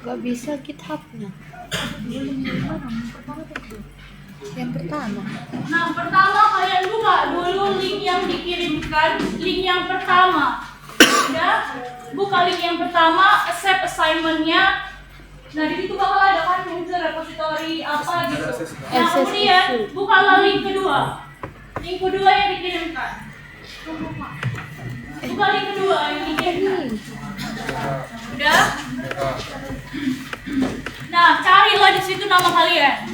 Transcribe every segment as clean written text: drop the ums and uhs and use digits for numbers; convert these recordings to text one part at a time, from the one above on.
Gak bisa GitHub-nya. Yang pertama. Nah, pertama kalian buka dulu link yang dikirimkan, link yang pertama. Udah, buka link yang pertama, accept assignment-nya. Nah, di situ bakal ada kan user repository apa gitu. Nah, kemudian bukalah link kedua. Link kedua yang dikirimkan. Buka link kedua yang dikirimkan. Udah? Nah, carilah di situ nama kalian.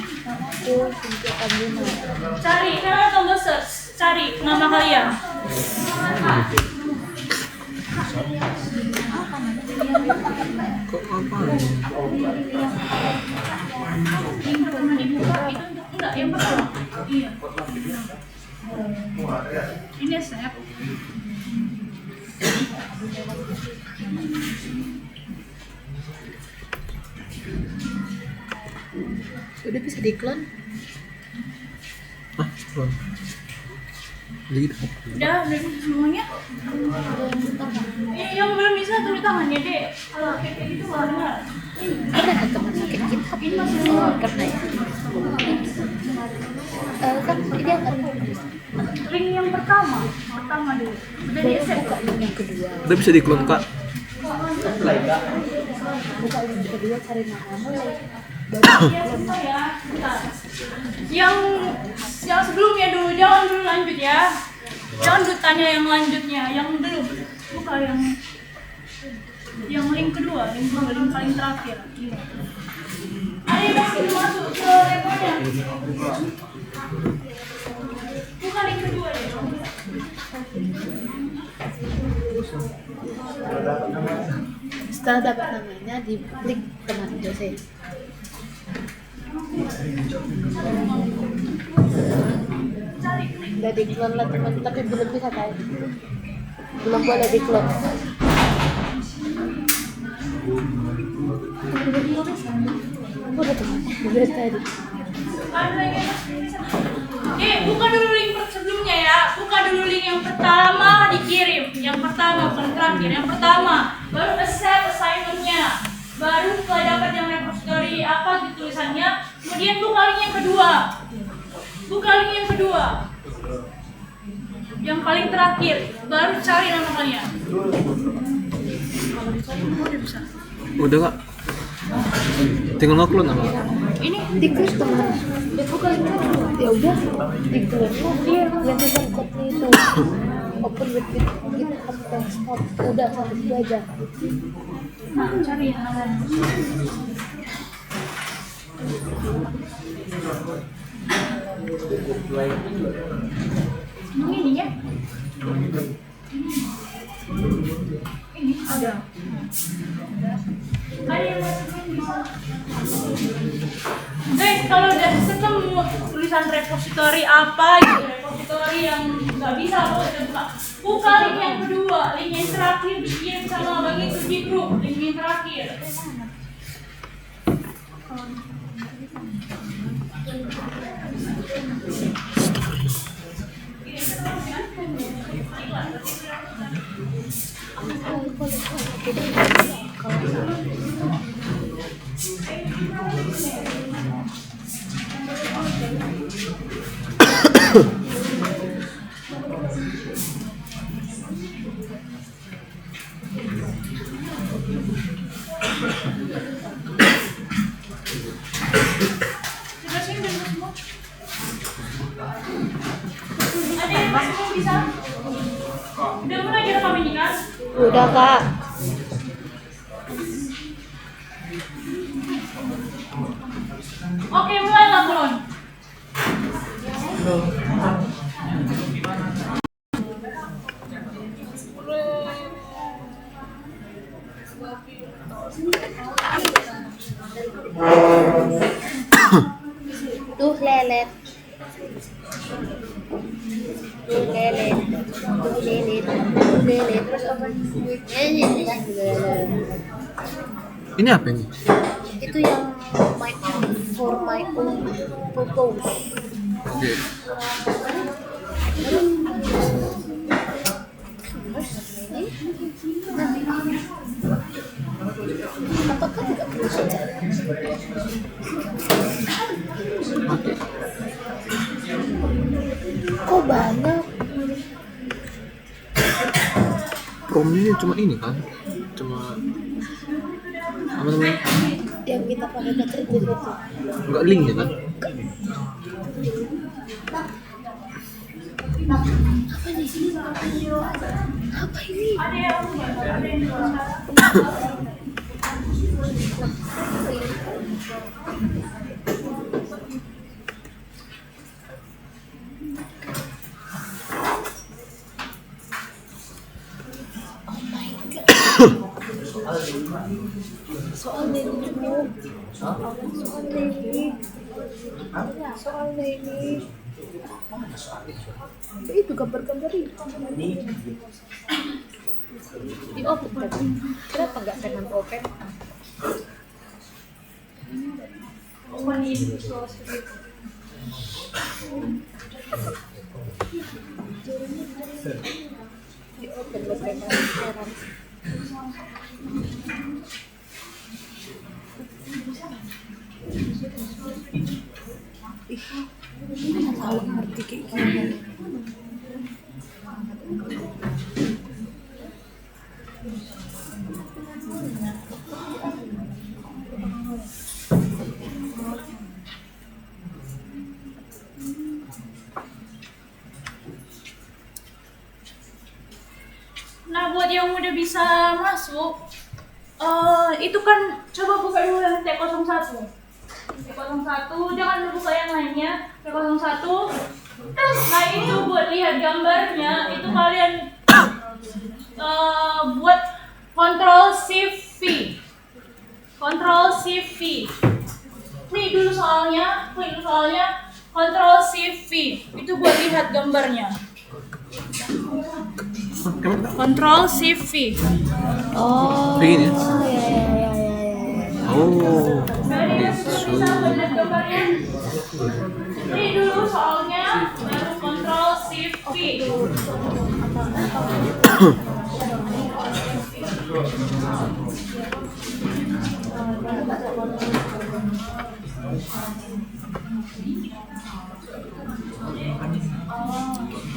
Cari, karena tombol search. Cari nama kalian. Kok apa? Enggak, yang pertama. Iya. Ini set. Udah bisa di-clone? Hah? Belum. Gitu. Udah semuanya? Yang belum bisa tulis tangannya deh. Kalau kayak gitu warna. Pernah kan teman sakit GitHub? Oh, pernah ya? Kan ini akan Link yang pertama dulu. Udah di accept. buka link yang kedua. Udah bisa di-clone, Kak. Buka link kedua, cari nama. Iya, sumpah ya. Bentar. Yang sebelumnya dulu, jangan dulu lanjut ya. Jangan dulu tanya yang lanjutnya, yang belum. Buka yang link kedua, link paling terakhir. Iya. Ayo masuk ke rekornya. Buka link kedua deh. Setelah dapat namanya, diklik teman dosen. Udah di-clone lah teman, tapi belum bisa kan? Belum boleh di-clone. Udah teman, udah tadi. Buka dulu link sebelumnya ya. Buka dulu link yang pertama dikirim. Yang pertama, bukan terakhir. Yang pertama, baru accept assignment-nya. Baru setelah dapat yang repository apa gitu tulisannya. Kemudian buka link yang kedua. Buka link yang kedua. Yang paling terakhir. Baru cari nama kalian. Udah bisa. Udah, Kak. Tinggal nge-clone apa? Ini Diklik teman. Buka link kedua. Ya udah, di-clone. Dia yang tulisan code-nya itu. Open with GitHub desktop. Udah sampai situ aja. cari nama. Ini ya. Ini ada. Ada yang masukin bisa. Guys, kalau udah ketemu tulisan repository apa gitu, repository yang nggak bisa lo udah buka link yang kedua, link yang terakhir dikirim sama bagi itu di grup, link yang terakhir. Ada yang masih belum bisa? Udah mulai direkam ini kan? Udah kak. Oke, mulailah Bron. Tuh lelet. Tuh lelet. Tuh lelet. Tuh lelet. Terus apa? Ini apa ini? Itu yang my for my own purpose. Oke. Apakah tidak perlu percaya? Kok banyak? Promnya cuma ini kan, cuma apa namanya? Yang kita pakai kaca itu. Enggak linknya kan? Apa nih? Apa ini? Ada yang jualan. Oh my god. Soal ini. Soal ini. Itu gambar-gambar itu. Di open tadi. Kenapa nggak dengan open? Di open bagaimana sekarang? Ih, mana tahu ngerti kayak gini. Nah, buat yang udah bisa masuk, itu kan coba buka dulu yang T01. T01, jangan buka yang lainnya. T01. Nah, itu buat lihat gambarnya, itu kalian buat Ctrl Shift V. Ctrl Shift V. Klik dulu soalnya, Ctrl Shift V. Itu buat lihat gambarnya. Ctrl Shift V. Oh. Begini ya? Ya. Oh, Dari gitu. bisa lihat gambarnya. Klik dulu soalnya, baru Ctrl Shift V.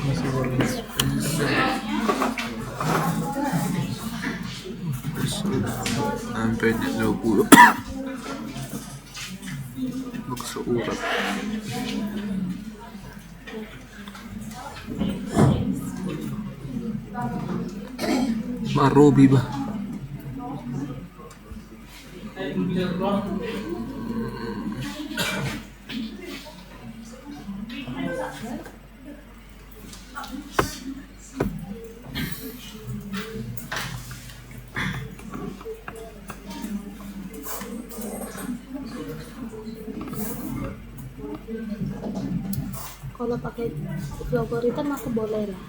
Masih boleh sampai 20 bakso urat Marobi bah. Kalau pakai algoritma aku boleh lah.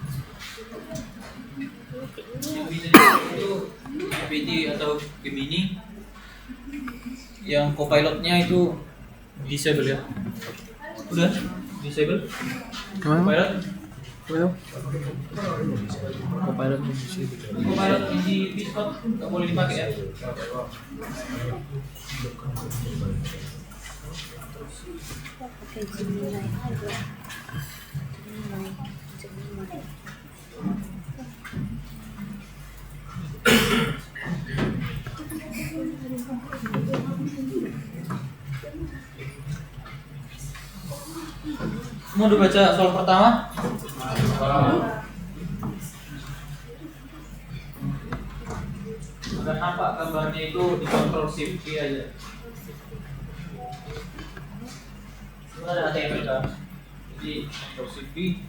APT atau Gemini yang copilotnya itu disable ya. Udah disable Kemana? copilot. Kemana? Copilot disable. Copilot yang di Discord nggak boleh dipakai ya. Pakai Gemini aja. Gemini. Semua udah baca soal pertama? Agar nampak gambarnya itu di Ctrl Shift V aja. Itu ada HTML kan? Jadi Ctrl Shift V.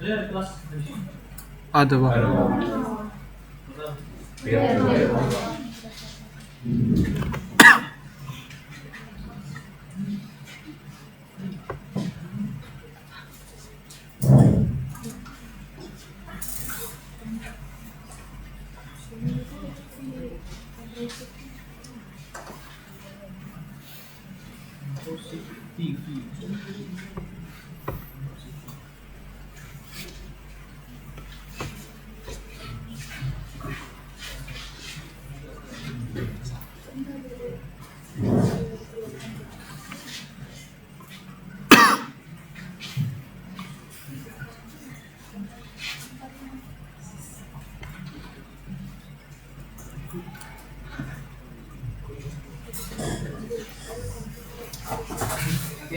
Ada kelas Ada bang. Nanti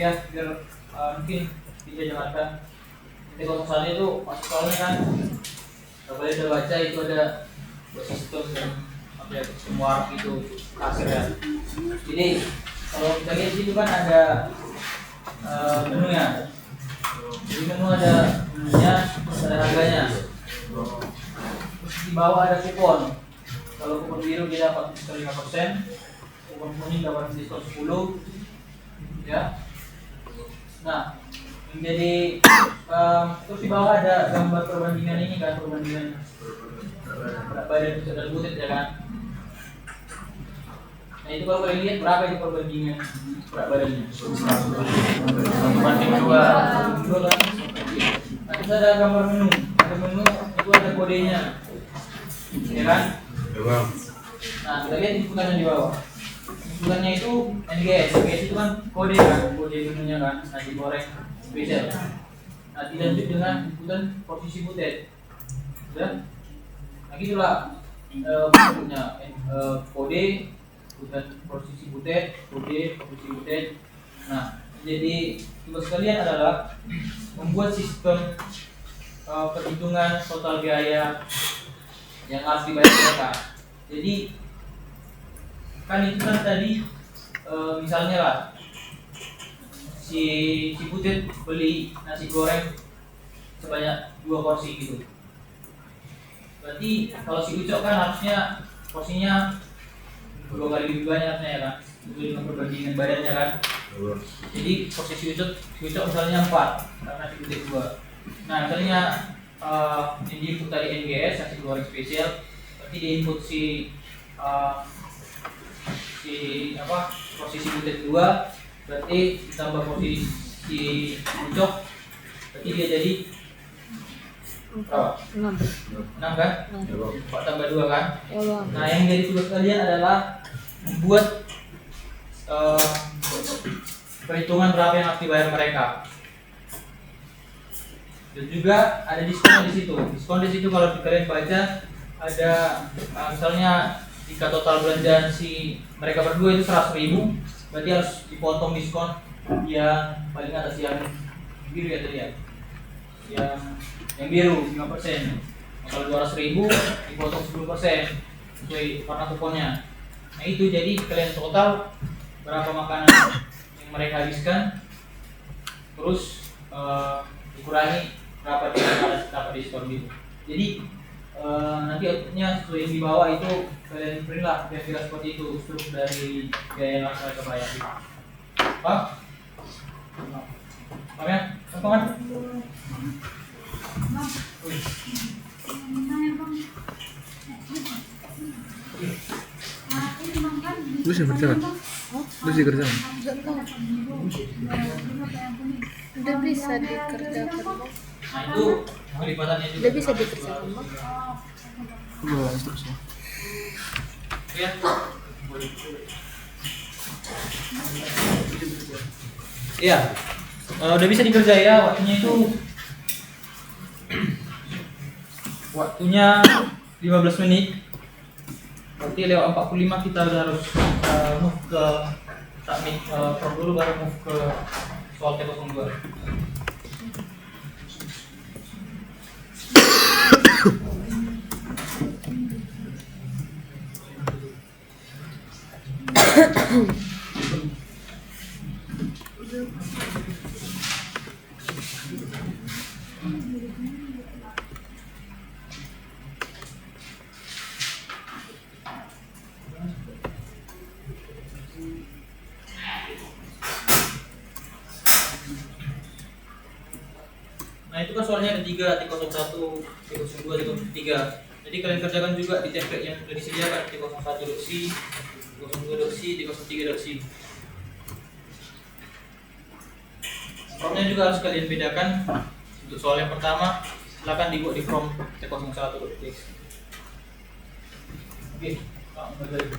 ya biar mungkin bisa jalankan. Nanti kalau misalnya itu masuk soalnya kan kalau udah baca itu ada sistem dan apa ya, semua itu kasir ya. Jadi kalau kita lihat di situ kan ada menunya. Di menu ada menunya, ada harganya. Terus di bawah ada kupon. Kalau kupon biru dia dapat diskon 5%, kupon kuning dapat diskon 10, ya. Nah, menjadi terus di bawah ada gambar perbandingan ini kan, perbandingan berat badan pusat dan butet ya kan. Nah itu kalau kalian lihat berapa itu perbandingan berat badannya? Banding dua kan. Nah, terus ada gambar menu, itu ada kodenya, ya kan? Nah kita lihat inputannya di bawah. Inputannya itu NGS itu kan kode kan, kode menunya kan, nasi goreng spesial. Nah dilanjut dengan inputan posisi butet, sudah? Nah gitulah bentuknya kode, inputan posisi butet, kode posisi butet. Nah jadi tugas kalian adalah membuat sistem perhitungan total biaya yang harus dibayar mereka. Jadi kan itu kan tadi misalnya lah si Butet beli nasi goreng sebanyak 2 porsi gitu. Berarti kalau si Ucok kan harusnya porsinya 2 kali lebih banyaknya ya kan, itu dengan perbandingan badannya kan. Jadi porsi si Ucok misalnya 4 karena si Butet 2. Nah misalnya yang di input tadi NGS nasi goreng spesial, berarti di input posisi butet 2, berarti ditambah posisi Ucok, berarti dia jadi berapa? 6 kan? 4 tambah 2 kan? Nah yang jadi tugas kalian adalah membuat perhitungan berapa yang harus dibayar mereka. Dan juga ada diskon di situ. Diskon di situ kalau kalian baca ada misalnya jika total belanjaan si mereka berdua itu 100.000, berarti harus dipotong diskon yang paling atas yang biru ya tadi ya. Yang biru 5%. Kalau 200.000 dipotong 10% sesuai warna kuponnya. Nah itu jadi kalian total berapa makanan yang mereka habiskan, terus dikurangi berapa dia dapat diskon gitu. Jadi nanti outputnya sesuai yang di bawah itu kalian print lah kira-kira seperti itu struktur dari biaya yang harus mereka bayar. Paham? Paham ya? Teman-teman? Lu sih kerja kan? Lu sih kerja kan? Udah bisa dikerjakan, Bang. Nah itu pelipatannya juga. Udah bisa dikerjakan, Bang. Belum instruksi. Ya. Iya. Udah bisa dikerjain ya, waktunya itu 15 menit. Berarti lewat 45 kita udah harus move ke submit form dulu baru move ke soal T02. Nah itu kan soalnya ada 3, T01, T02, T03. Jadi kalian kerjakan juga di template yang sudah disediakan, T01.c, T02.c, T03.c. Promnya juga harus kalian bedakan. Untuk soal yang pertama, silakan dibuat di form T01.txt. Oke, mulai lagi.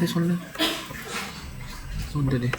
Tadi sonda. Sonda deh.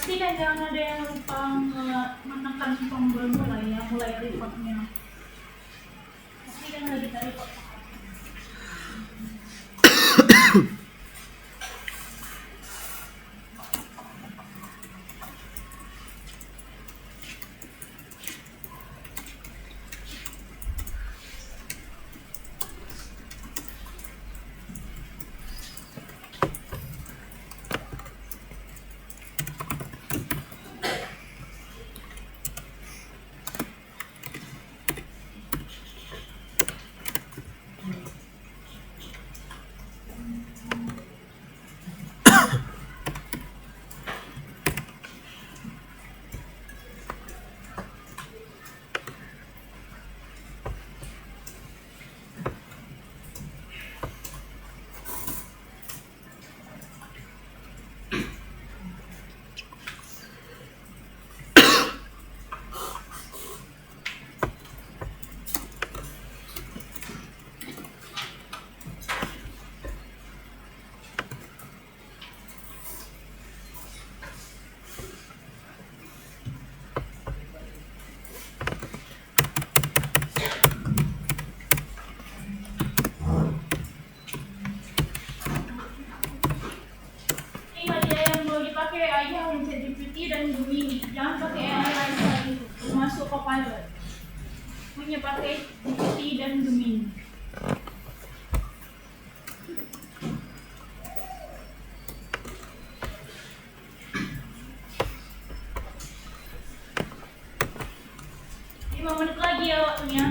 pastikan jangan ada yang lupa menekan tombol mulai ya, mulai recordnya. Pastikan ada kita record. AI-nya ChatGPT dan Gemini, jangan pakai AI lain lagi masuk Copilot. Punya pakai GPT dan Gemini. Menit lagi ya waktunya.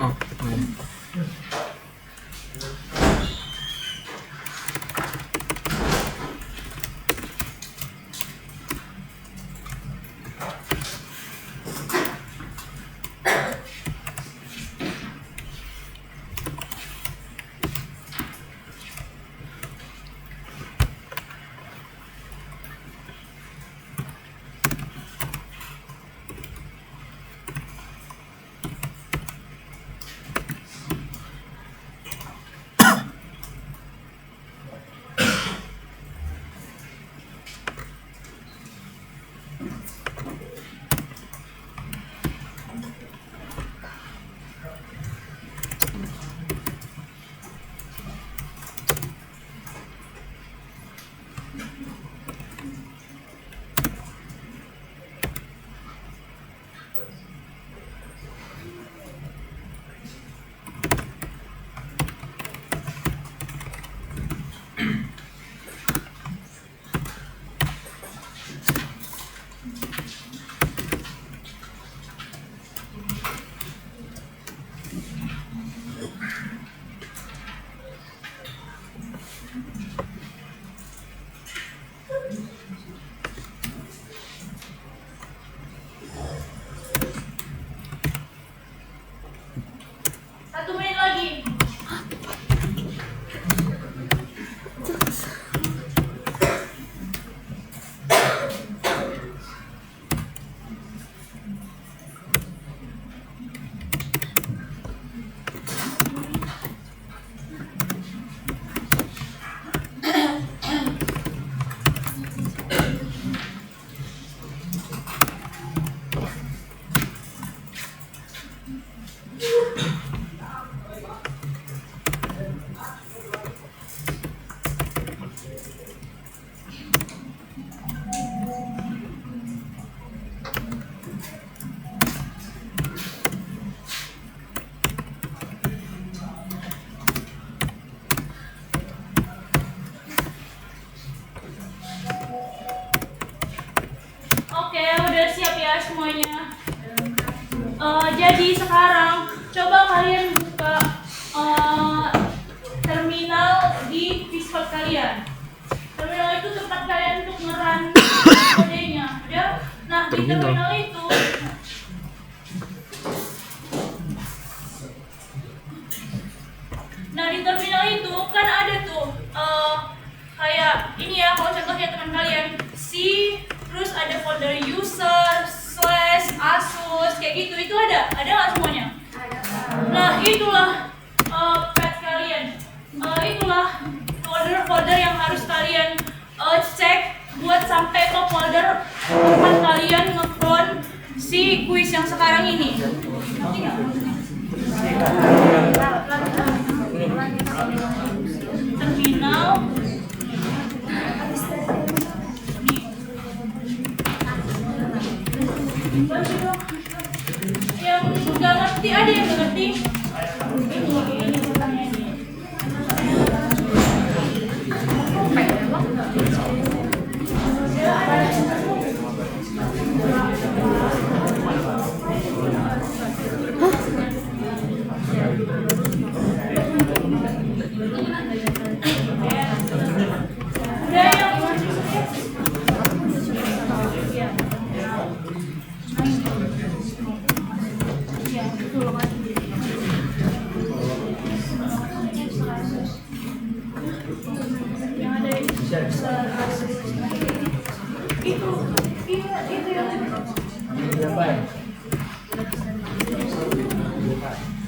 Oh, Oke, udah siap ya semuanya. Jadi sekarang coba kalian buka terminal di Discord kalian. Terminal itu tempat kalian untuk nge-run kodenya. Ya? Nah, di terminal itu kan ada tuh kayak ini ya, kalau contohnya teman kalian C, terus ada folder user, / Asus, kayak gitu, itu ada nggak semuanya? Nah, itulah pet kalian, itulah folder-folder yang harus kalian cek buat sampai ke folder tempat kalian nge-clone si kuis yang sekarang ini. Ngerti nggak? Terminal yang nggak ngerti, ada yang nggak ngerti? Ini ceritanya nih. Udah yang yang ada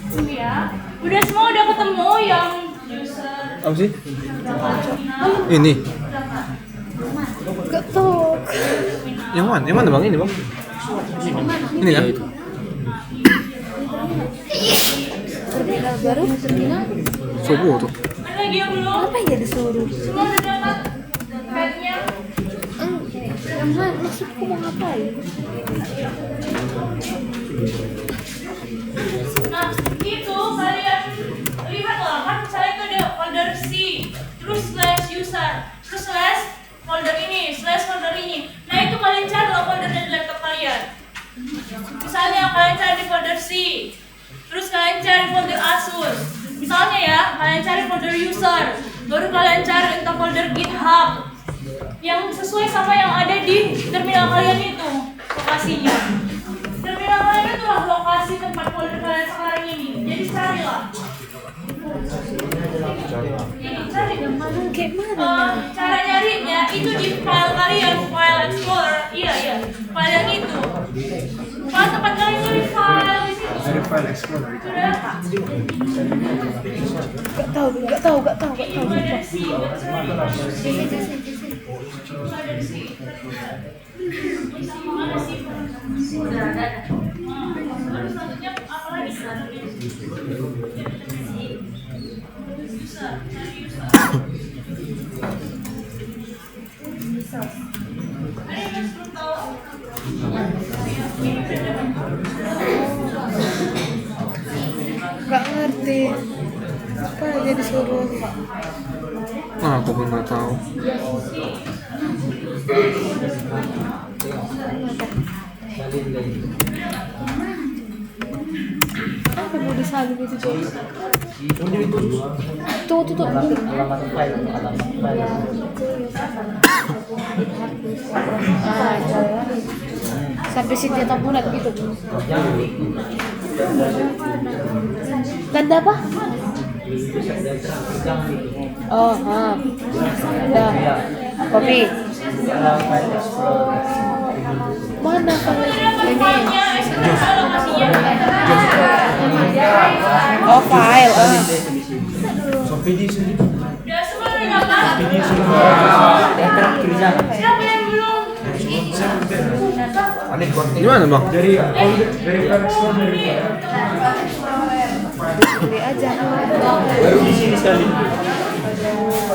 itu ya. Udah semua udah ketemu yang user Apa sih? terminal. Ini. Ketuk. Yang mana? Yang mana bang? Ini bang? Ini kan? Terminal baru, terminal. Subuh tuh. Ada lagi yang belum? Apa ya disuruh? Semua udah dapat petnya. Yang mana? Maksudku mau ngapain? Nah, itu kalian lihatlah kan, misalnya itu ada folder C, terus /user, terus folder ini, folder ini. Nah, itu kalian cari foldernya di laptop kalian. Misalnya kalian cari di folder C, terus kalian cari folder Asus. Misalnya ya, kalian cari folder user, baru kalian cari entah folder GitHub yang sesuai sama yang ada di terminal kalian itu lokasinya. Terminal kalian itu lah lokasi tempat folder kalian sekarang ini. Jadi carilah. Jadi cari Kayak mana? cara nyarinya itu di file kalian, file explorer. Iya, file yang itu. File tempat kalian nyari file di situ. Ada file explorer. Sudah. Gak tahu. Mulai dari C, buat cari. Mulai dari C. Mana sih? Sudah ada. Baru selanjutnya apa lagi? User, cari user. Ada yang belum tahu? Gak ngerti. Apa aja disuruh? Ah, aku pun nggak tahu. Apa mau disalin itu tuh? Tuh. Alamat file, Sampai senjata bulat gitu. Tanda apa? Oh, udah. Kopi. Mana kalau ini? Oh, file. Udah semua udah dapat? Siapa yang belum? Gimana bang? Beli aja.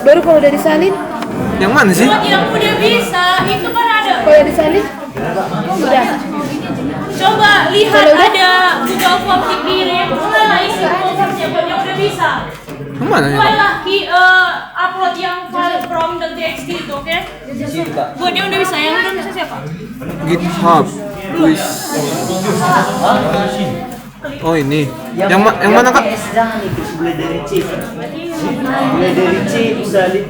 Baru kalau udah disalin? Yang mana sih? Buat yang udah bisa, itu kan ada. Kalau disalin? Udah. Coba lihat Kalau udah- ada Google Form dikirim, mulailah isi formnya buat yang udah bisa. Yang mana ya? Bang? Mulailah upload yang file from the txt itu, oke? Buat yang udah bisa, yang udah bisa siapa? GitHub. Wis. Oh ini. Yang mana kak? Jangan ikut mulai dari C. Mulai dari C salin.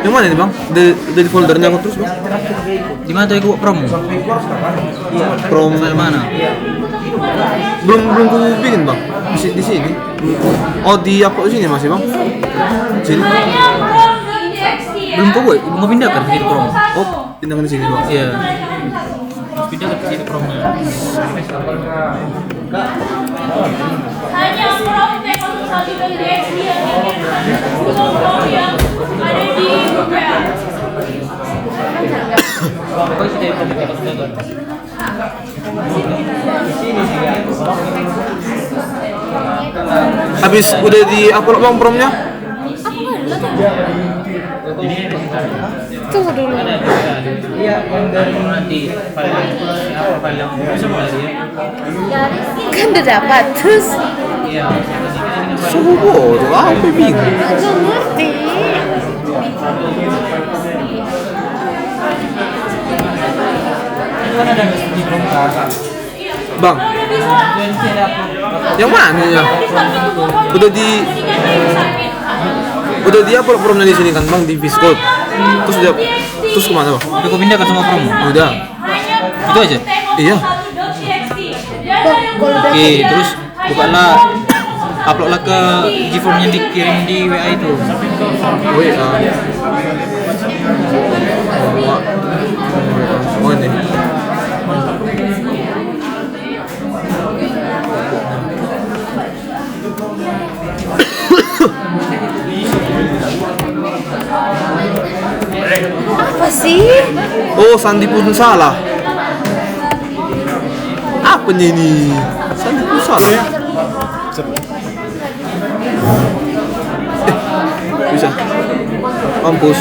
Yang mana nih bang? Dari foldernya aku terus bang. Di mana tuh iku promo? From Mana? belum ku bikin bang. Di sini. Oh di upload sini masih bang. Sini. Hanya from the txt ya. Belum kok, Boy. Mau pindah kan ke situ promo? Oh pindahkan di sini bang. Iya. Pindah ke situ promo. Hanya from text satu dari txt yang dikirim Google Form yang ada di Google. Pokoknya sudah promo kita sudah. Habis udah di upload bang promnya? Tunggu dulu. Iya, yang dari nanti file yang bisa mulai ya. Kan udah dapat. Terus Iya. Suhu bodoh apa bingung? aku ngerti. Itu kan ada di promo kakak. Bang, yang mana ya? Udah di upload promnya di sini kan bang di Viscode. Terus kemana bang? Udah kau pindahkan semua promo? Udah. Itu aja? Iya. Oke, terus bukanlah uploadlah ke G-form yang dikirim di WA itu. Wait, oh ini. Apa sih? Oh, Sandi pun salah. Apanya ini? Sandi pun salah. Bisa. Mampus.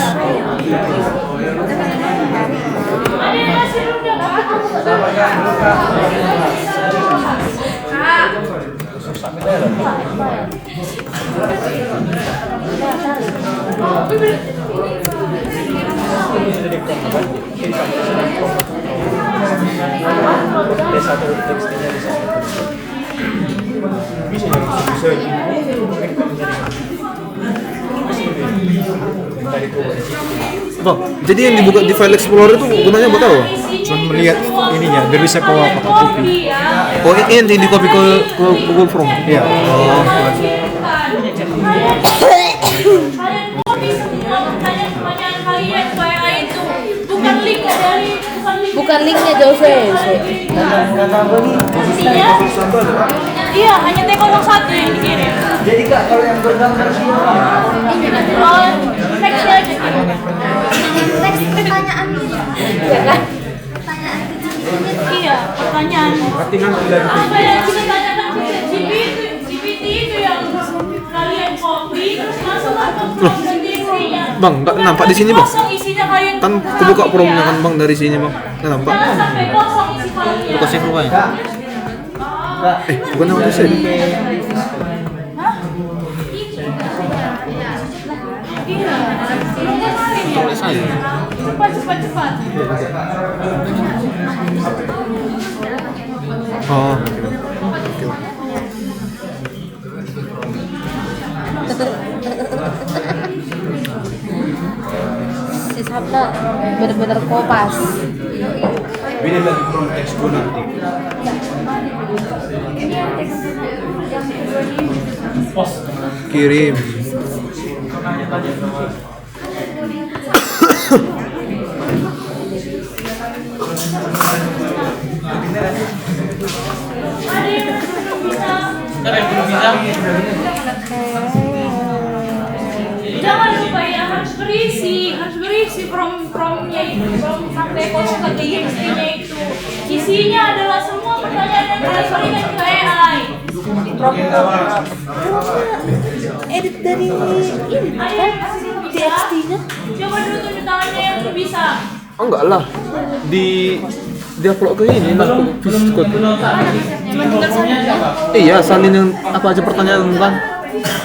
Bang, jadi yang dibuka di file explorer itu gunanya buat apa? Cuma melihat ininya biar bisa kau copy. Oh, ini yang di copy ke Google Form. Iya. Oh, Pertanyaan kalian WA itu bukan link dari Bukan linknya Jose. Artinya, iya hanya T01 yang dikirim. Jadi kak kalau yang bergambar semua Oh, teksnya aja kirim. Teks pertanyaan Ya kan? pertanyaan Iya, pertanyaan. Apa yang kita tanyakan ke GPT itu yang kalian copy terus masukkan ke form dan isinya. Bang, nggak nampak di sini bang? Kosong isinya kalian. Kan aku buka promnya kan bang dari sini bang. Nggak nampak? Jangan sampai kosong isi filenya. Buka save rupanya. Bukan yang saya. Iya. Tunggu kemarin ya. Tulis aja. Cepat. Oh. Si Sabda bener-bener kopas. Beda lagi from text nanti. Kirim. Ada yang belum bisa? Jangan lupa ya harus beri berisi from-nya itu, from sampai kosong ke TXT-nya itu. Isinya adalah semua pertanyaan yang diberikan ke AI. Edit dari ini kan TXT-nya. Coba dulu tunjuk tangannya yang bisa. Oh enggak lah. Dia upload ke ini lah, ke Discord. Iya, salin apa aja pertanyaan kan.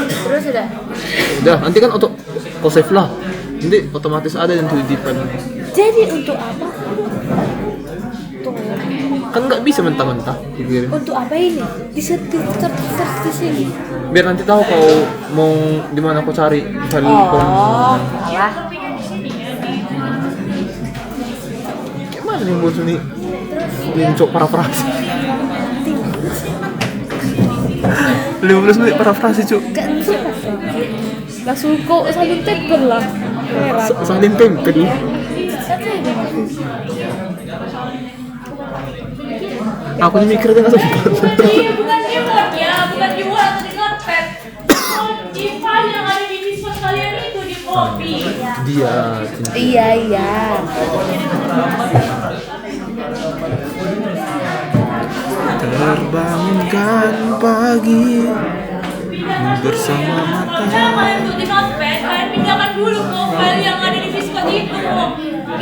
Terus udah. Udah, nanti kan auto save lah. Nanti otomatis ada yang tuh di pen. Jadi untuk apa? Tuh. Kan nggak bisa mentah-mentah. Gitu. Untuk apa ini? Di search di sini. Biar nanti tahu kau mau di mana kau cari file Oh, salah. Gimana nih bos ini? Mencok parafrasi. 15 menit parafrasi cuk. Gak suka. Langsung kok salin tempel lah. Heran. Salin tempel. Aku nih mikir kan Iya, bukan keyboard ya, bukan keyboard atau di notepad. Di file yang ada di Discord kalian itu di copy. dia. Iya. Terbangunkan pagi bersama mata. Kalian tuh di notepad, kalian pindahkan dulu ke file yang ada di Discord itu.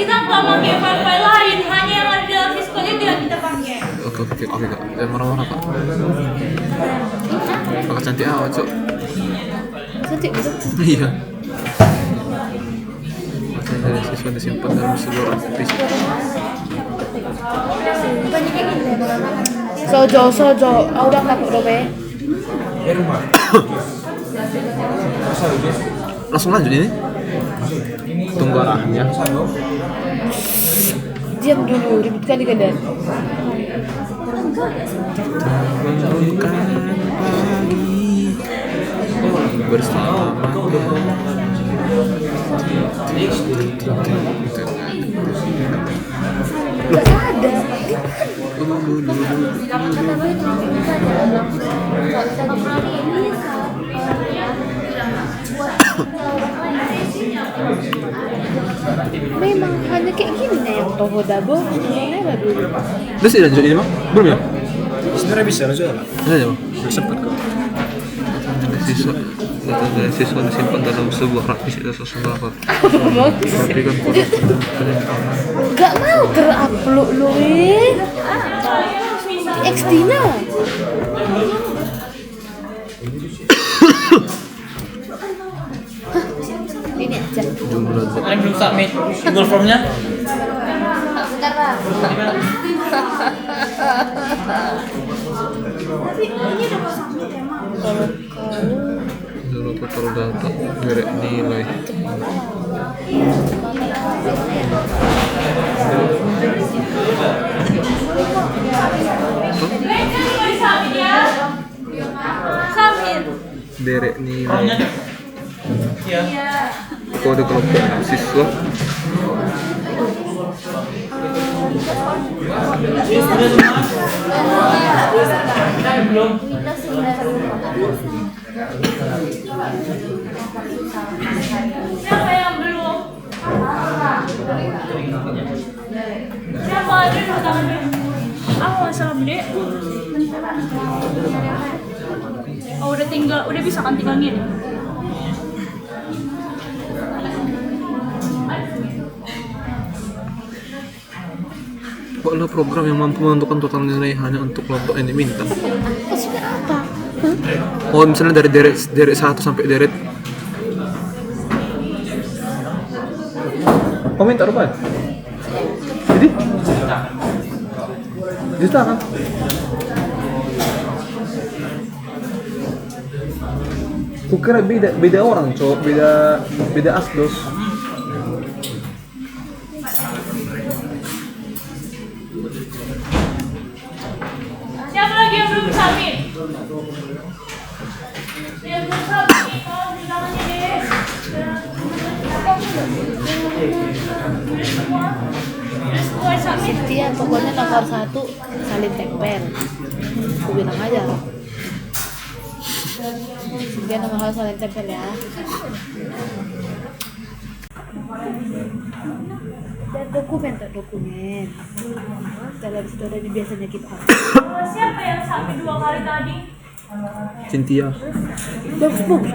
Kita nggak pakai file lain, hanya yang ada di dalam Discord itu yang kita pakai. Oke kak. Marah-marah kak. Kakak cantik amat cok. Cantik gitu. Iya. Materi dari siswa disimpan dalam sebuah revisi. Sojo. Udah nggak udah be. Langsung lanjut ini. Tunggu arahnya. Diam dulu, ribut kali kalian. Terbangunkan pagi bersama Gak ada. Memang hanya kayak gini nih yang Toho Dabo. Gimana dulu? Udah sih lanjut ini bang? Belum ya? Sebenarnya bisa aja lah. Udah ya bang? Udah sempet kok. Data dari siswa disimpan dalam sebuah rak fisik dan sosial rapor. Perhatikan foto. Gak mau terupload lu XD-nya. Ini aja. Jumlah Kalian belum submit Google Form-nya? Sekarang. dulu total data direct nilai. Derek nilai kode kelompok siswa. Belum. Siapa yang belum? Siapa ada di tangannya? Aku masalah Dek. Oh udah bisa kan tinggal ngin. Kok ada program yang mampu menentukan total nilai hanya untuk kelompok yang diminta? Maksudnya apa? Oh misalnya dari deret 1 sampai deret. Kau minta apa? Jadi? Juta kan? Kukira beda orang cowok, beda asdos. Siapa lagi yang belum submit? Yang belum submit, oh di tangannya deh. Semua submit. Dia pokoknya nomor 1 salin tempel. Aku bilang aja. Dia nomor 1 salin tempel ya. Dan dokumen tuh dokumen. Dalam situ ada biasanya kita. Siapa yang sampai 2 kali tadi? Cynthia. Bagus bagus.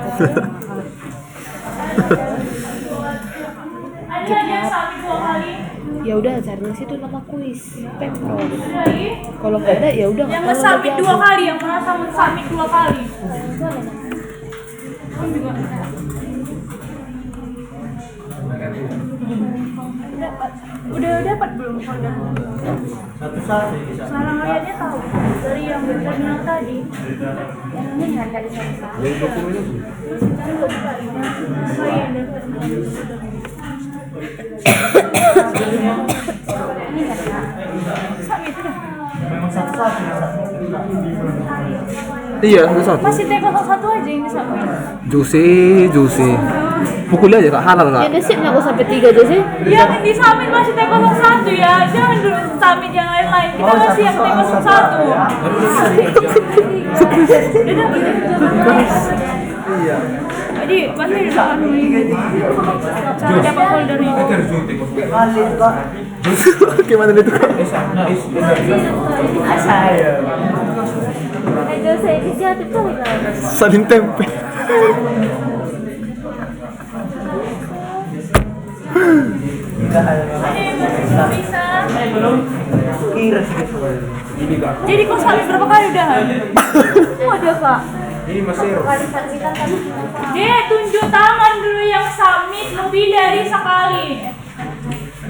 Ada yang sampai 2 kali? Ya udah cari situ nama kuis Pemprov. Lagi? Kalau nggak ada ya udah. Yang kalau nge-submit lagi 2 ada. kali, yang pernah submit 2 kali. Udah dapat belum folder? Satu-satu bisa. Sekarang ayahnya tahu dari yang bilang tadi. Ini nggak ada sama. Dari dokumen itu. Oh iya, dapat. Submit udah. Memang satu-satu. Iya, satu. Masih T01 aja yang disubmit. Juicy. Pukul aja kak, halal kak. Ya udah sip aku sampai 3 aja sih. Yang disubmit masih T01 ya, jangan dulu submit yang lain-lain. Kita masih yang T01. Iya. Jadi pasti di depan cara dapat foldernya. Kali kok. Gimana itu kak? Saya. Ayo saya inisiatif tuh kan. Saling tempe. Bisa. Kira sih. Jadi kau submit berapa kali udah? Ada kak. Dia tunjuk tangan dulu yang submit lebih dari sekali.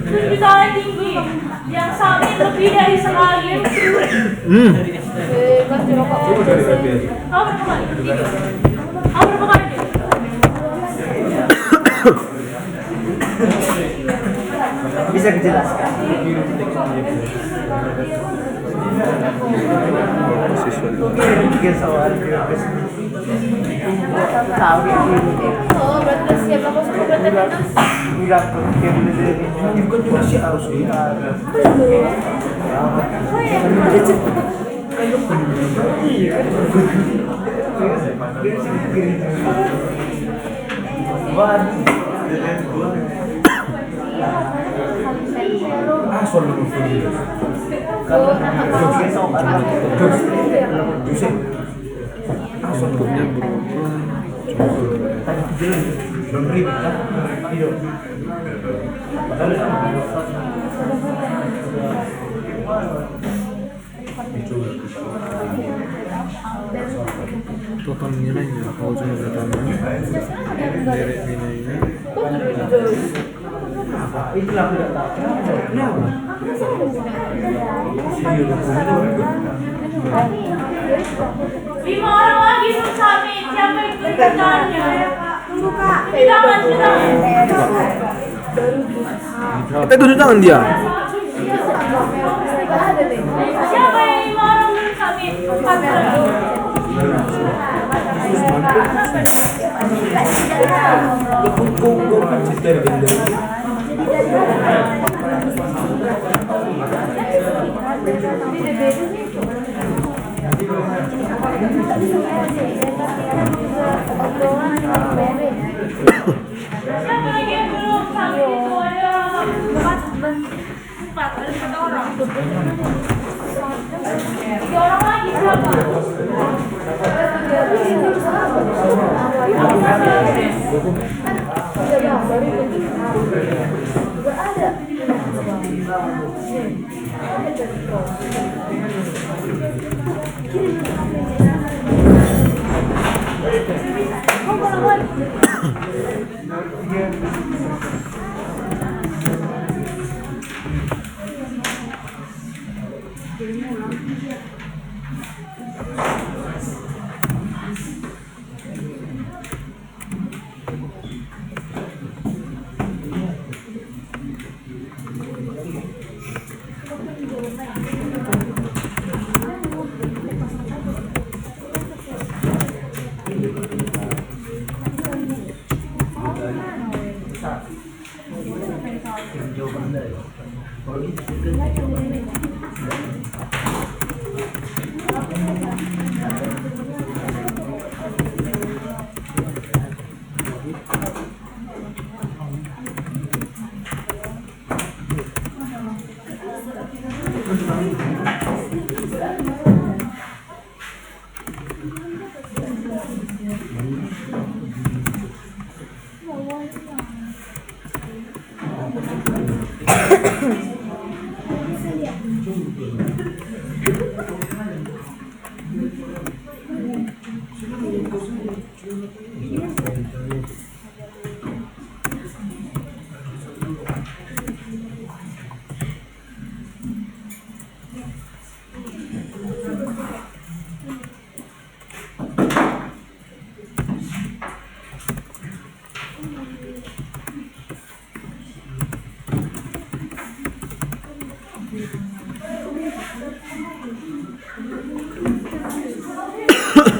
Tunjuk tangan tinggi. Yang submit lebih dari sekali. Kasih rokok. Kau berapa kali? 3. Kau berapa kali? Bisa dijelaskan. Tiga soal tahu Oh, berarti udah siap aku suruh berarti enggak bukan juga sih harus Bentuknya total nilainya kalau cuma datanya direct nilainya itulah tidak tahu. 5 orang lagi belum submit. Siapa yang bertanya? Tunggu kak. Jangan. kita tunjuk tangan dia. Siapa yang 5 orang belum submit? 4 lagi. Siapa lagi yang belum submit? Itu ada 4 orang. 3 orang lagi siapa?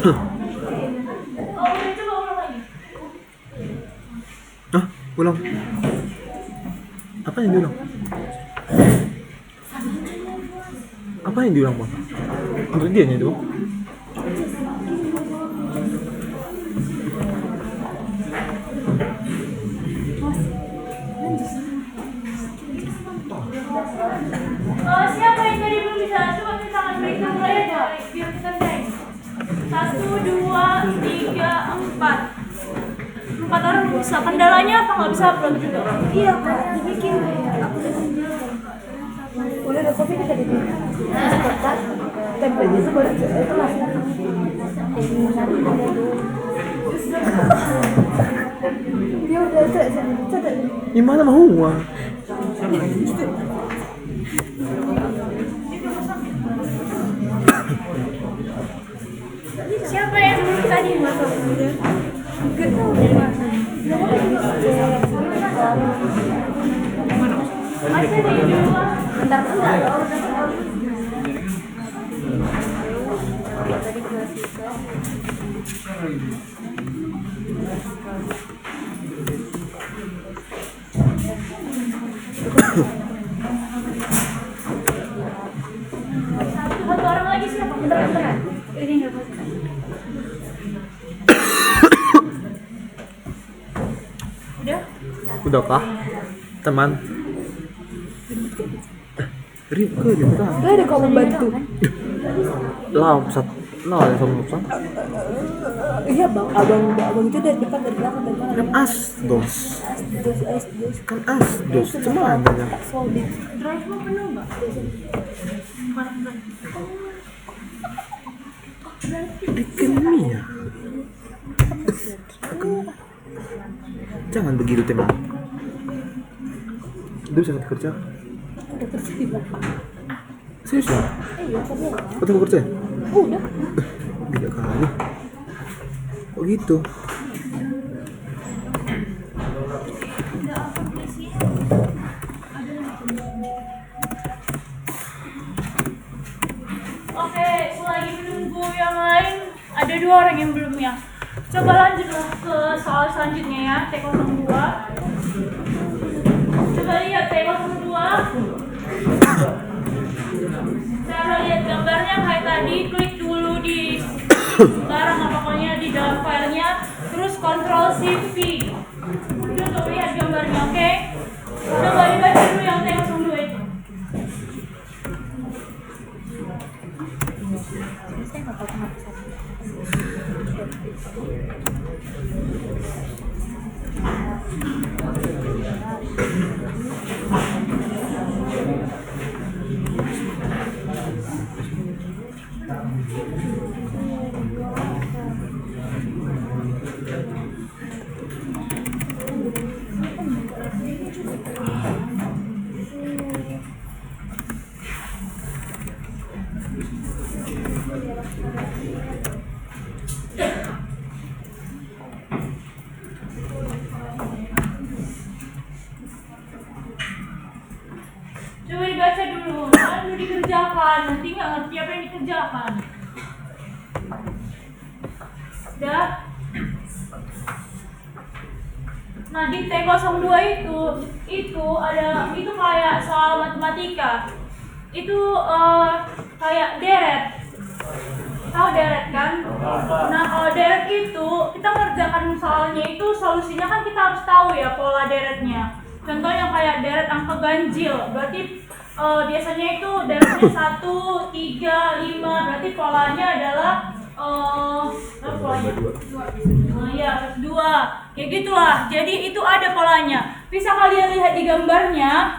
Oh, udah coba ulang lagi. Hah? Ulang. Apa yang diulang? Apa yang diulang, Bang? Untuk dia itu, Bang? Siapa yang tadi belum bisa? Coba kita tangan berikan mulai aja, biar kita cek. 1, 2, 3, 4. 4 orang bisa. Kendalanya apa nggak bisa upload juga? Iya, Kak. Dibikin aku udah ada kopi kita di kotak. Template itu baru itu masih dia udah ada. Gimana mau uang? Siapa yang dulu tadi masuk? Gak tahu deh mana. Masih di luar. Bentar. Satu orang lagi siapa? Bentar. Ini nggak apa-apa. Udah? Udah kah? Teman. Rip ke dia kita. Gak ada kau membantu. Lah, sat. Lah, ada sama apa? Iya bang, abang itu dari depan dari belakang dari mana? Kan asdos. Dos. Kan asdos. Cuman adanya. Tak solid. Drive mau penuh nggak? Dikemia. Jangan begitu teman. Dulu sangat kerja. Udah kerja di belakang. Serius ya? Iya, kerja. Betul kerja? Udah. Gila kali. Kok gitu? Oke, selagi menunggu yang lain, ada 2 orang yang belum ya. Coba lanjutlah ke soal selanjutnya ya, T02. Coba lihat T02. Cara lihat gambarnya kayak tadi, klik dulu di barang pokoknya di dalam filenya, terus Ctrl Shift V. Itu untuk lihat gambarnya, oke? Coba dibaca dulu yang T02 itu. Saya nggak tahu kenapa saya. Coba dibaca dulu, lalu dikerjakan. Nanti nggak ngerti apa yang dikerjakan. Udah? Nah di T02 itu kayak soal matematika. Itu kayak deret. Tahu deret kan? Nah kalau deret itu kita ngerjakan soalnya itu solusinya kan kita harus tahu ya pola deretnya. Contohnya kayak deret angka ganjil, berarti biasanya itu deretnya 1, 3, 5, berarti polanya adalah polanya? Nah, ya, 2, kayak gitulah. Jadi itu ada polanya. Bisa kalian lihat di gambarnya.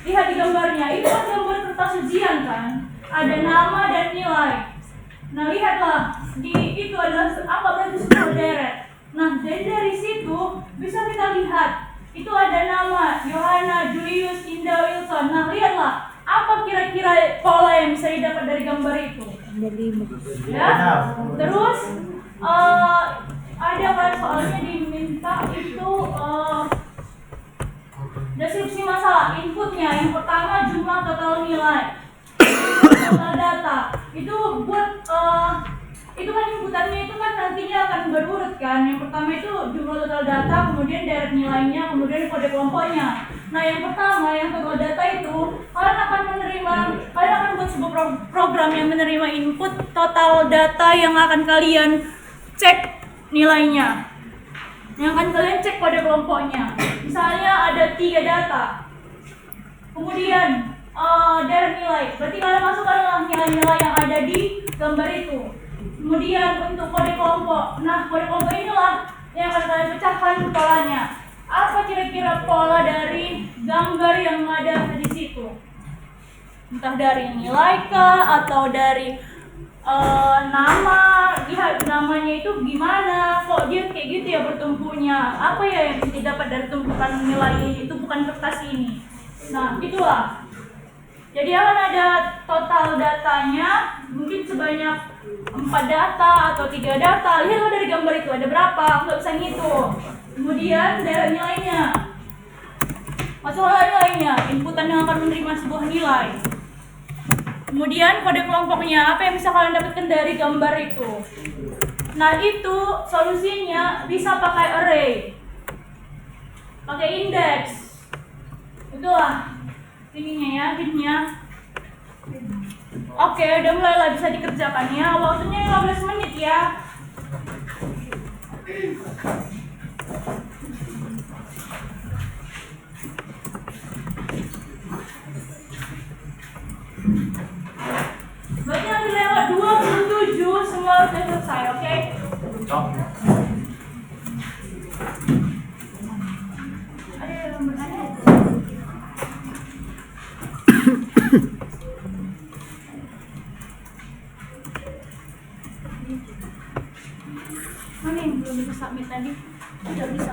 Lihat di gambarnya, itu kan gambar kertas ujian kan? Ada nama dan nilai. Nah lihatlah, di itu adalah anggap aja 10 deret. Nah jadi dari situ bisa kita lihat. Itu ada nama Yohana Julius Indah Wilson. Nah lihatlah apa kira-kira pola yang bisa didapat dari gambar itu. Ya. Terus ada kan soalnya diminta itu deskripsi masalah. Inputnya yang pertama jumlah total nilai, total data. Itu buat itu kan inputannya itu kan nantinya akan berurut kan. Yang pertama itu jumlah total data, kemudian deret nilainya, kemudian kode kelompoknya. Nah yang pertama, yang total data itu kalian akan buat sebuah program yang menerima input total data yang akan kalian cek nilainya, yang akan kalian cek kode kelompoknya. Misalnya ada 3 data, kemudian deret nilai, berarti kalian masukkanlah nilai-nilai yang ada di gambar itu. Kemudian untuk kode kelompok, nah kode kelompok inilah yang akan kalian pecahkan polanya. Apa kira-kira pola dari gambar yang ada di situ? Entah dari nilai kah atau dari nama, lihat namanya itu gimana, kok dia kayak gitu ya bertumpunya, apa ya yang didapat dari tumpukan nilai ini, itu bukan kertas ini. Nah itulah, jadi akan ada total datanya mungkin sebanyak 4 data atau 3 data. Lihatlah dari gambar itu ada berapa, nggak bisa ngitung. Kemudian deret nilainya, masuklah nilainya, inputan yang akan menerima sebuah nilai. Kemudian kode kelompoknya, apa yang bisa kalian dapatkan dari gambar itu. Nah itu solusinya bisa pakai array, pakai indeks. Itulah ininya ya, hitnya. Oke, udah mulailah bisa dikerjakan ya. Waktunya 15 menit ya. Berarti nanti lewat 27 semua sudah selesai, oke? Ada yang bertanya? Mana yang belum bisa submit tadi? Tidak bisa.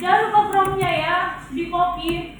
Jangan lupa promnya ya, di copy.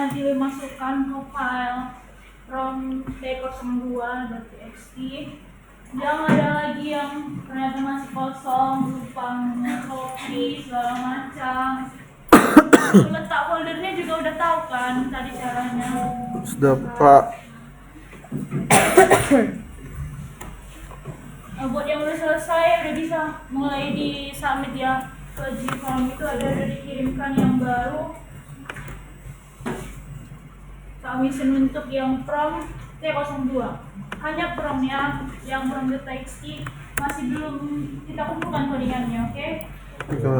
dimasukkan ke file rom t02.txt. Jangan ada lagi yang ternyata masih kosong, lupa copy segala macam. Letak foldernya juga udah tahu kan tadi caranya. Sudah, Pak. Buat yang udah selesai udah bisa mulai di submit ya ke Gform. Itu ada udah dikirimkan yang baru submission untuk yang prom T02. Hanya prom ya, yang prom.txt masih belum kita kumpulkan codingannya, oke? Oke.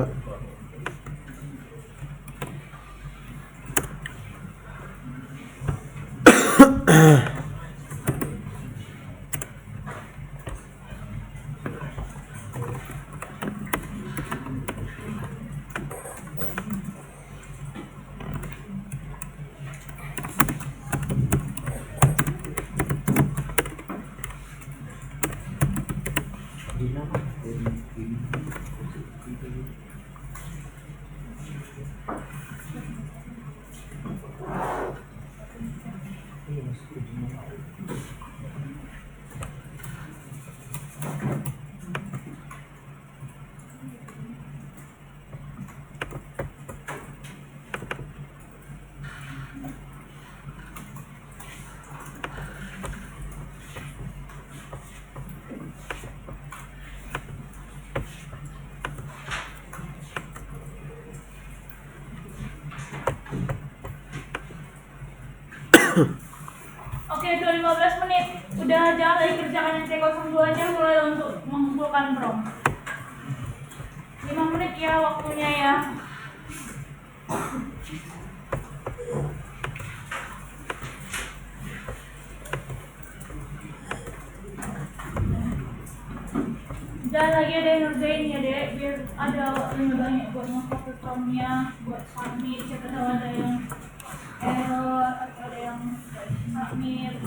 Oke, udah 15 menit. Udah jangan lagi kerjakan yang T02 aja, mulai untuk mengumpulkan prom. 5 menit ya waktunya ya. Jangan lagi ada yang ngerjain ya dek, biar ada waktunya banyak buat nge-copy promnya, buat submit. Siapa tahu ada yang error atau ada yang submit.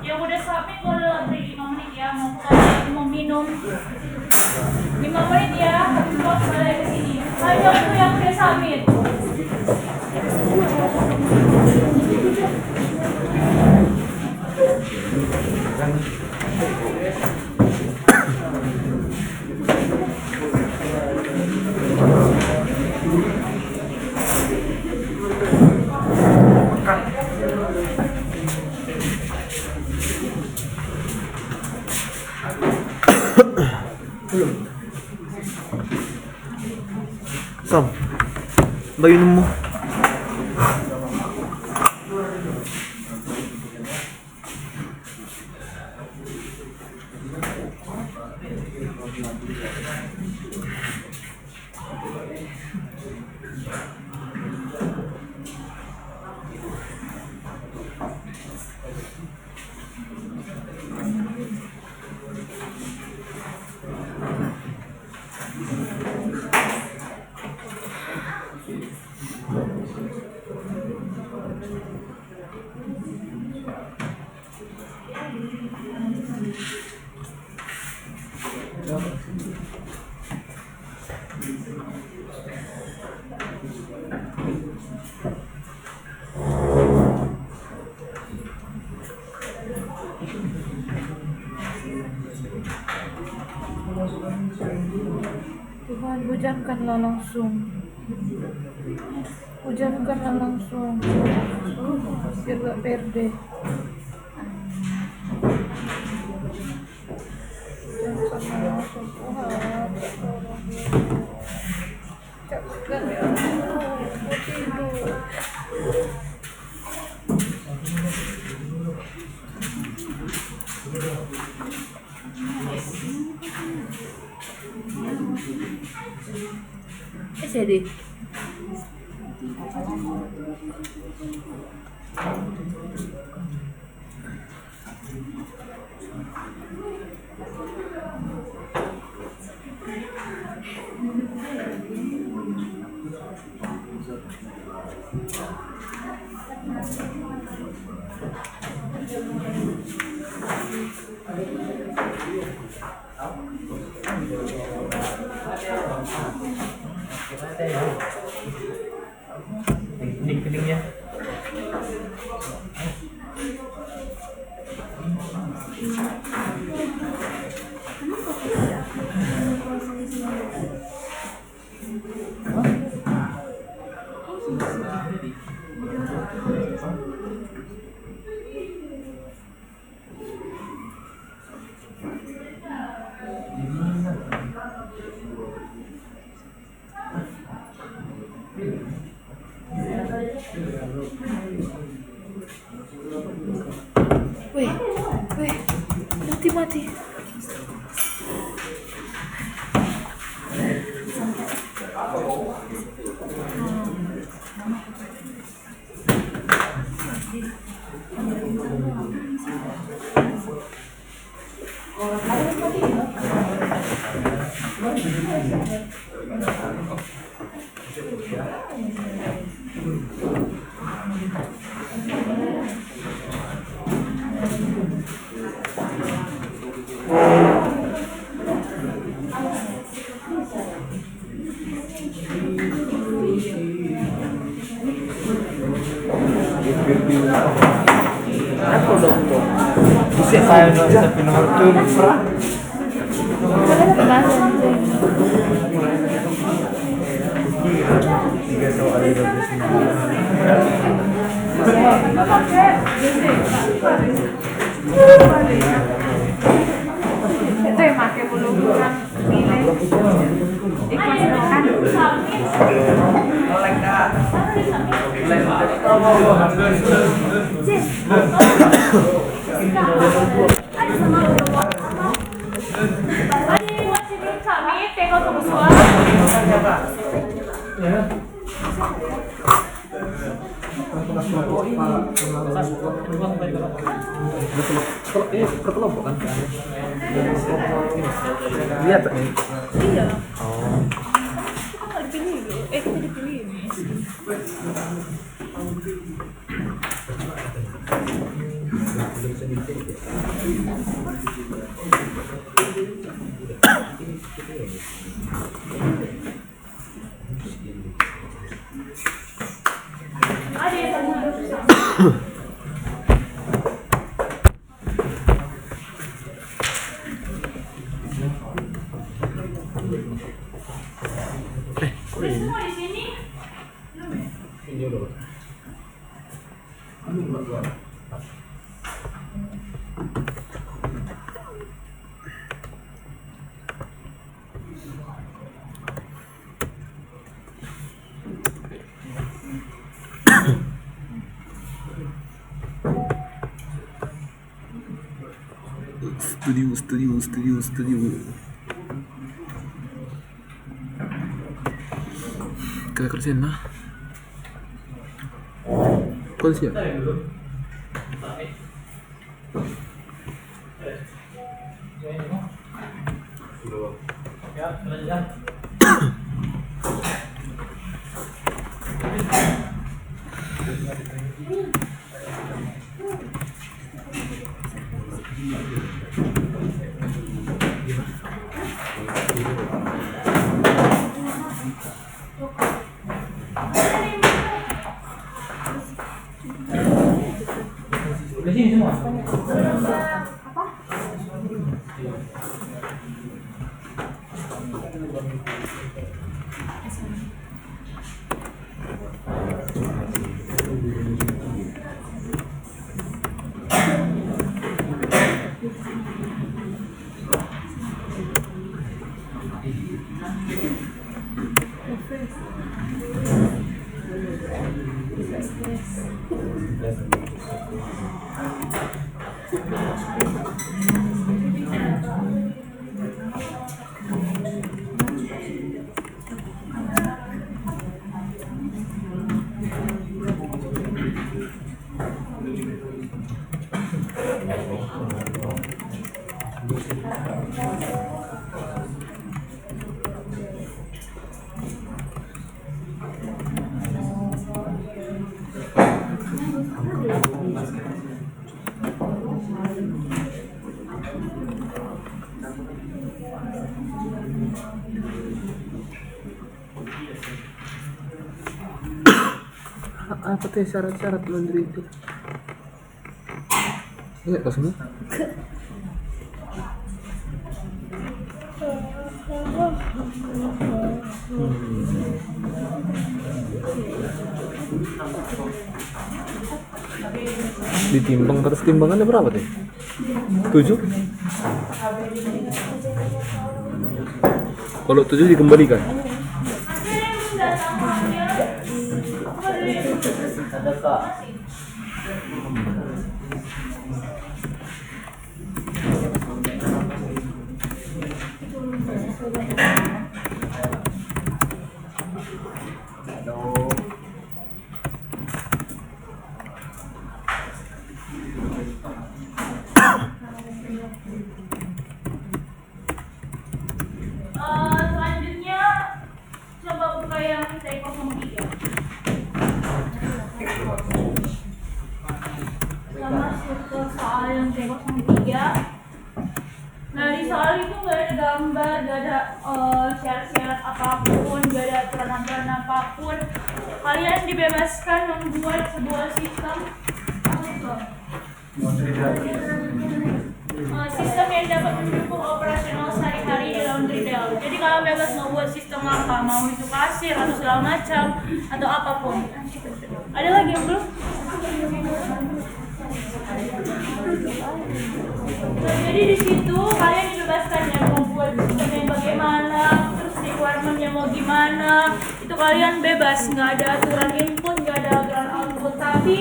Yang udah submit boleh beri 5 menit ya, mau minum 5 menit ya, terus balik ke sini. Ayo tuh yang udah submit. Sam, bayunin mo. Tuhan, hujankanlah langsung. Hujankanlah langsung. Biar gak perde. Hujankanlah langsung Tuhan. Cepatkan ya Allah. Aku tidur. Jadi Kening-keningnya. weh, mati. Bisa saya tapi nomor tuh pernah. Tiga soal itu. Itu yang pakai bulu kurang nilai ikhlas makan. Kami tengok ke suara. Lihat ini. Iya. Oh. Kita dipilih. Kita dipilih. Semua di sini. Studio. Kita kerjain lah. Kau siap? Di sini semua. Apa tuh syarat-syarat laundry itu? Iya, pas semua. Ditimbang terus timbangannya berapa tuh? 7? Kalau 7 dikembalikan? Ada kak. Selanjutnya coba buka yang T03. Kita masuk ke soal yang T03. Nah, di soal itu nggak ada gambar, nggak ada syarat-syarat apapun, nggak ada aturan-aturan apapun. Kalian dibebaskan membuat sebuah sistem sistem yang dapat mendukung operasional sehari-hari di laundry Dell. Jadi kalian bebas mau buat sistem apa, mau itu kasir atau segala macam atau apapun. Ada lagi yang belum? Jadi di situ kalian dibebaskan ya mau buat sistem yang bagaimana, terus requirement-nya mau gimana, itu kalian bebas, nggak ada aturan input, nggak ada aturan output. Tapi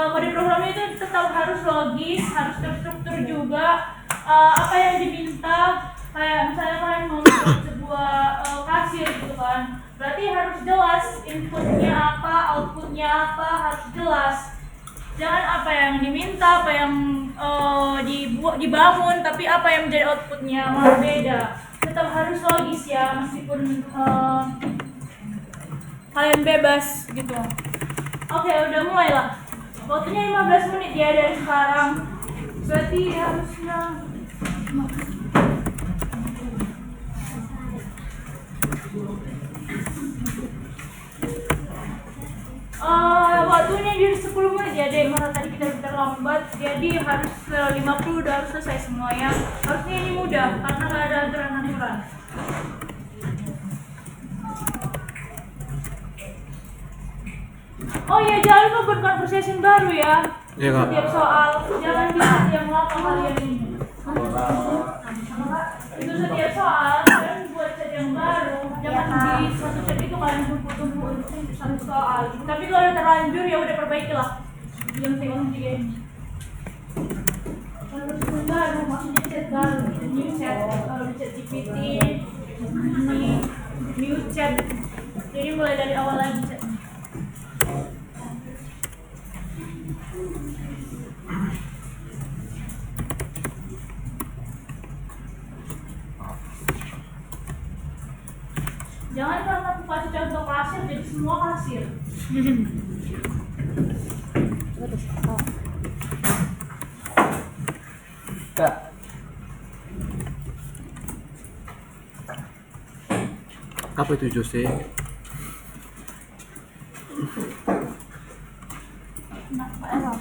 kode programnya itu tetap harus logis, harus terstruktur juga. Apa yang diminta, kayak misalnya kalian mau buat sebuah kasir gitu kan, berarti harus jelas inputnya apa, outputnya apa, harus jelas. Jangan apa yang diminta, apa yang dibangun, tapi apa yang menjadi outputnya malah beda. Tetap harus logis ya, meskipun kalian bebas gitu. Oke, udah mulai lah. Waktunya 15 menit ya dari sekarang. Berarti harusnya waktunya jadi 10 menit ya deh, karena tadi kita terlambat. Jadi harus 50 udah harus selesai semuanya. Harusnya ini mudah karena nggak ada aturan-aturan. Oh ya, jangan lupa buat conversation baru ya. Iya kak. Setiap soal, jangan lihat yang lama kalian ini. Itu setiap soal kalian buat chat yang baru. Jangan di satu chat itu kalian tunggu untuk satu soal. Tapi kalau udah terlanjur ya udah perbaikilah. Yang T03 ini. Kalau baru maksudnya chat baru, new chat, kalau di chat GPT ini new chat. Jadi mulai dari awal lagi chat. Jangan karena aku kasih contoh kasir jadi semua kasir. Kak. Apa itu Jose? Kenapa error?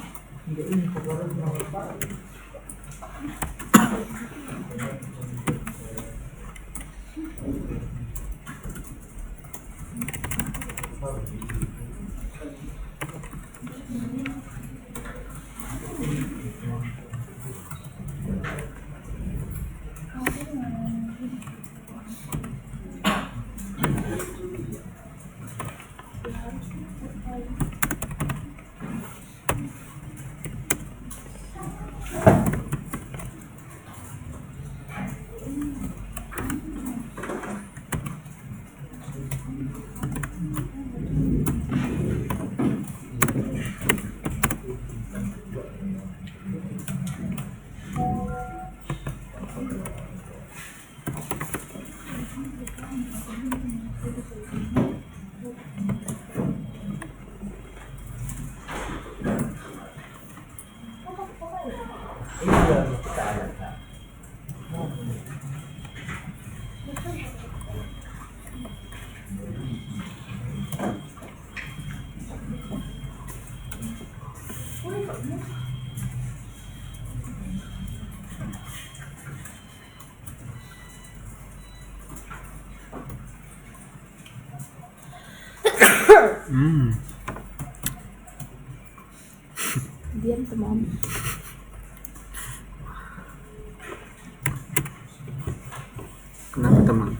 Diam teman. Kenapa teman?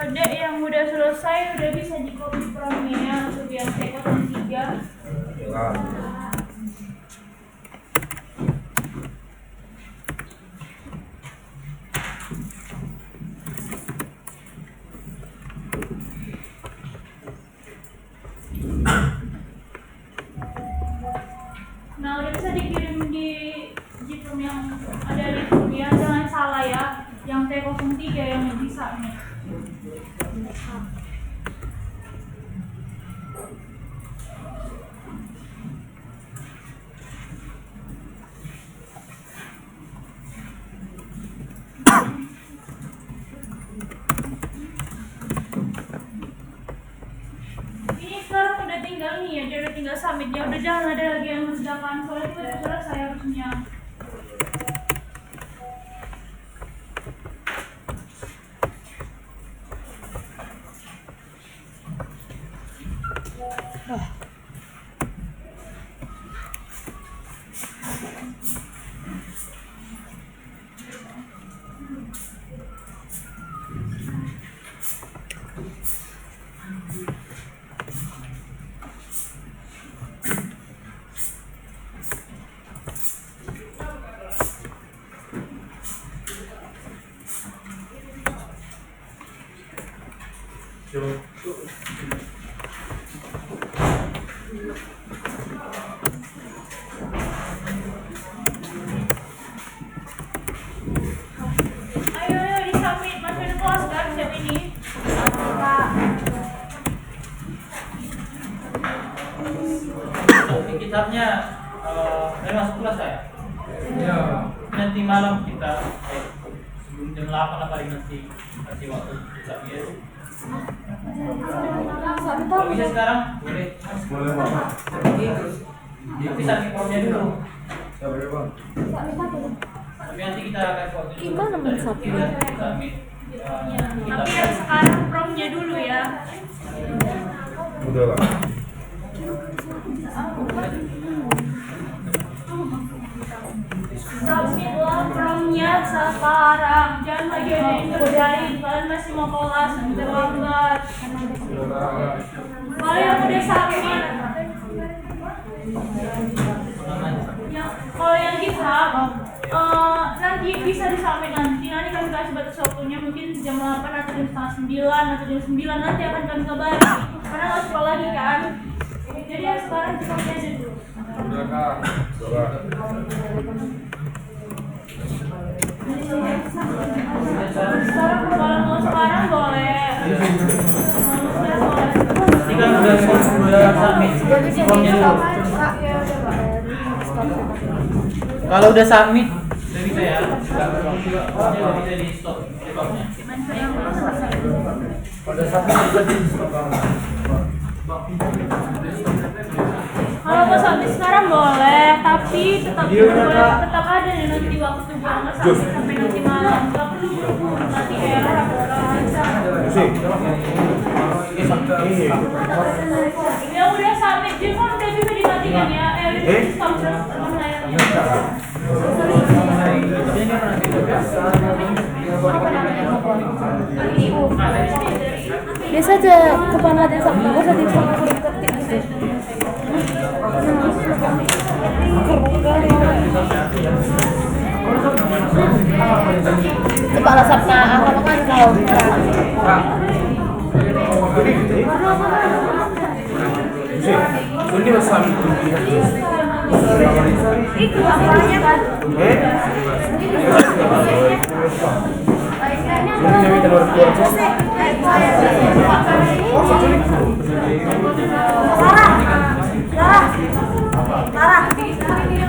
Dek yang udah selesai udah bisa di copy promnya ya untuk yang T03. Nah udah bisa dikirim di Gprom yang ada di ya, jangan salah ya, yang T03 yang bisa nih. Ini sekarang udah tinggal nih ya, dia udah tinggal submit ya, udah jangan ada lagi yang sedangkan soalnya itu udah selesai harusnya. Ayo di-submit, masih ada kelas kan siap ini? Ini kitabnya dari masuk kelas ya? Iya. Nanti malam kita sebelum jam 8 lah paling nanti kasih waktu kita ya. Kalau bisa sekarang boleh. Boleh Bapak. Tapi sampai formnya dulu. Submit apa? Tapi nanti kita kasih waktu. Gimana men-submit? Submit. Tapi yang sekarang promnya dulu ya. Udah lah. Submitlah promnya sekarang. Jangan lagi ada yang kerjain. Kalian masih mau kelas, nanti terlambat. Kalau yang udah submit, kalau yang GitHub nanti bisa disubmit nanti kami kasih batas waktunya mungkin jam 8 atau jam setengah 9 atau jam 9 nanti akan kami kabari karena nggak sekolah lagi kan, jadi yang sekarang kita aja dulu. Udah Kak. Coba. Sekarang kalau mau sekarang boleh. Ini kan udah submit formnya dulu. Kalau udah submit udah bisa ya. Udah bisa di stop. Yang Kalau mau sampai sekarang boleh, tapi tetap ada nih nanti waktu buat nggak sampai nanti malam. Nggak perlu buru-buru, nanti error atau ya udah sampai dia kan udah bisa dimatikan ya. Stop teman layarnya. Biasa aja kepala dan sabtu gak usah ketik gitu. Kepala sabna apa kan kau? Itu apanya kan?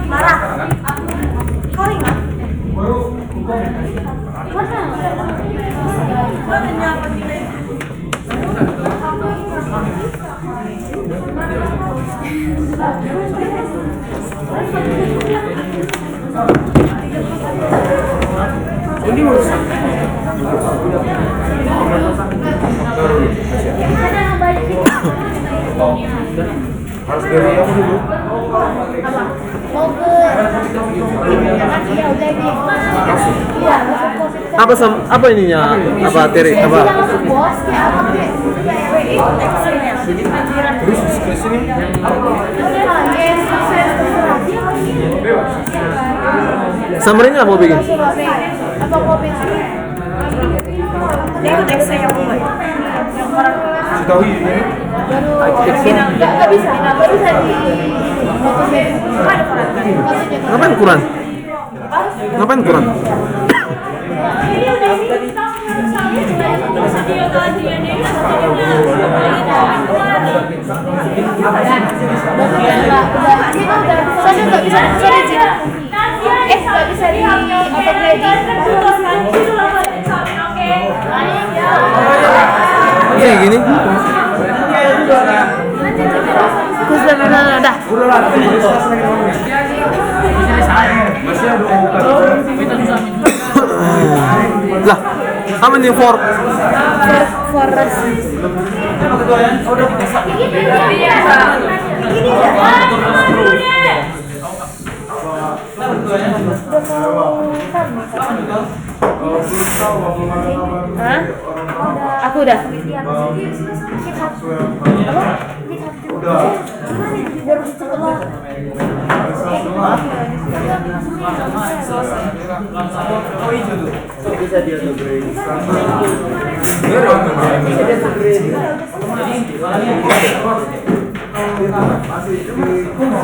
Lara. Kau ingat? Harus dari yang dulu. Mau ke ya udah ini. Iya, Apa ininya? Apa teri apa? Langsung bos kayak apa kayak Terus ke sini. Summernya apa bikin? apa kopi sih? Dia ikut Excel yang mulai. Tahu ini. Nggak bisa Ngapain Quran? Ngapain Quran? Soalnya nggak bisa di Iya gini. dah. Lah, apa nih for? Forest. Hah? Aku udah. Biar cepet lah. Bisa dia tuh green.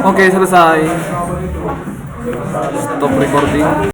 Oke, selesai. Stop recording.